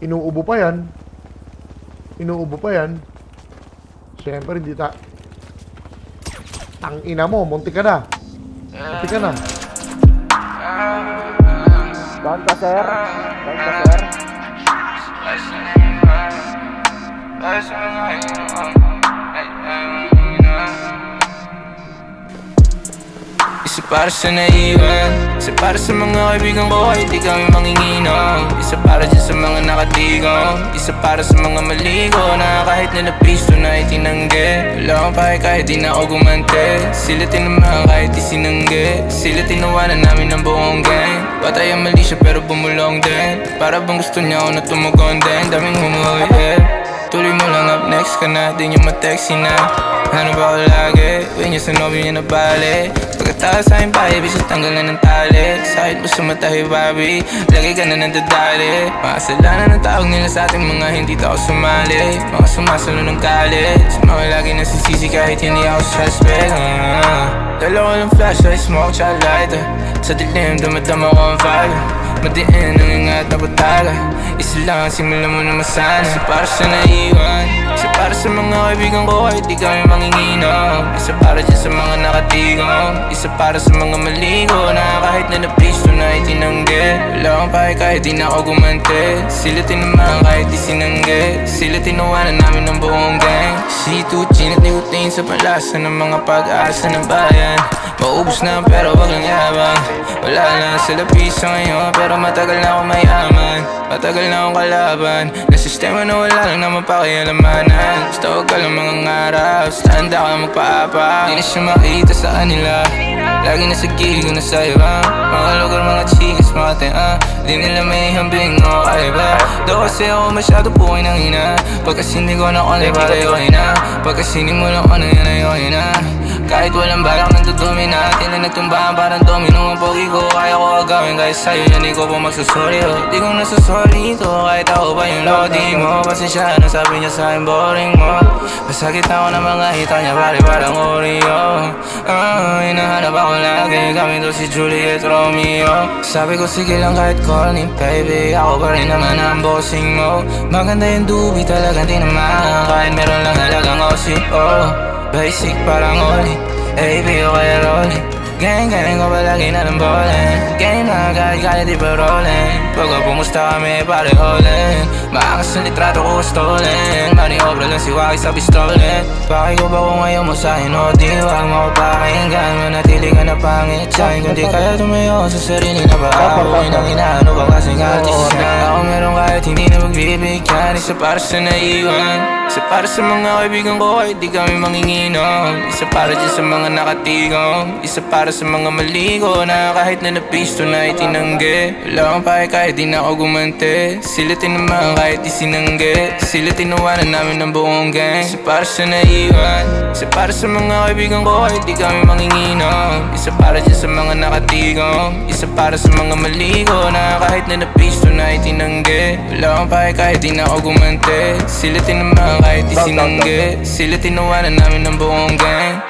Inuubo pa yan. Inuubo pa yan. Siyempre, hindi ta... Tangina mo, munti ka na. Munti ka na. Down ka, sir. Down ka, sir. Isa para sa naiwan, isa para sa mga kaibigan ko kahit di kami manginginom. Isa para dyan sa mga nakatigong, isa para sa mga maligo na kahit nilapisto na itinanggi. Wala akong pahay kahit di na ako gumante, sila tinamaan kahit di sinanggi. Sila tinawanan namin ng buong gang, patay ang mali siya pero bumulong din. Para bang gusto niya ako na tumugon din, daming humuwi Tuloy mo lang, up next ka na, di niyo ma-texty na. Ano ba ako lagi? Uwi niya sa nobyo niya na bali. Pagkatapos sa aking bahay, bisip tanggal na ng tali. Sakit mo sa mata, Bobby, lagi ka na nandadali. Mga kasalanan ang tawag nila sa ating mga hindi tao sumali. Mga sumasalo ng college, mga lagi nasisisi kahit hindi ako suspect. Dala ko lang flashlight, smoke, tsaka lighter. Sa dilim, dumadama ko ang vibe. Madiin ang ingat na batala. Isa lang ang simula mo na masana. Isa para sa naiwan, isa para sa mga kaibigan ko kahit di kami manginginom. Isa para dyan sa mga nakatigong, isa para sa mga maligo na kahit na napisto na itinanggi. Wala akong pahay kahit di na ako gumante, sila tinamaan kahit di sinanggi. Sila tinawanan namin ng buong gang. C2, gin at nicotine sa panlasa ng mga pag-asa ng bayan. Maubos na pero wag lang yabang. Wala na sa lapisa ngayon pero matagal na ako mayaman. Matagal na akong kalaban na sistema na wala lang naman pakialamanan. Basta huwag ka lang mga ngarap, basta handa ka magpaapa. Di na siya makita sa kanila, lagi na sa gilid ko na sa iba. Mga lugar, mga chikas, mga tea, di nila may hambing o kaiba. Daw kasi ako masyado pukoy ng ina, pagkasindi ko na online pareho na. Pagkasindi mo lang ano yan ayoy na. Kahit walang balak nagdudumi na atin na nagtumbahan parang domino. Ang pogi ko kaya ko agawin kahit sa'yo yan di ko pa magsasorry. Di ko nasasorry ito kahit ako pa yung lodi mo. Pasensya na sabi niya sa'kin boring mo. Masakit ako ng mga hita niya pare parang Oreo. Hinahanap ako lagi kami to si Juliet Romeo. Sabi ko sige lang kahit call me baby, ako pa rin naman ang bossing mo. Maganda yung dubi talagang tinamaan kahit meron lang halagang OCO. Basic parang oli, AB o kaya rolling. Gang ko palagi na ng bowling. Game na kahit di ba rolling. Pag pumusta kami pare all-in. Maangas ang litrato ko stolen. Maniobra lang si Waki sa pistolet. Pakay ko ba kung ayaw mo sa'kin o di wag mo ko pakinggan. Manatili ka na pangit sa'kin kung di kaya tumayo sa sarili na paawoy. Nang inaano ba kasing artist na ako meron kahit hindi na magbibigyan. Isa para sa naiwan, isa para sa mga kaibigan ko kahit di kami manginginom. Isa para dyan sa mga nakatigong, isa para sa mga maligo na kahit na napisto na itinanggi. Wala akong pahay kahit di na ako gumante, sila tinamaan kahit di sinanggi. Sila tinawanan namin ng buong gang. Isa para sa naiwan, isa para sa mga kaibigan ko kahit di kami manginginom. Isa para dyan sa mga nakatigong, isa para sa mga maligo na kahit na napisto na itinanggi. Wala akong pahay kahit di na ako gumante, sila tinamaan kahit di sinanggi. Sila tinawanan namin ng buong gang.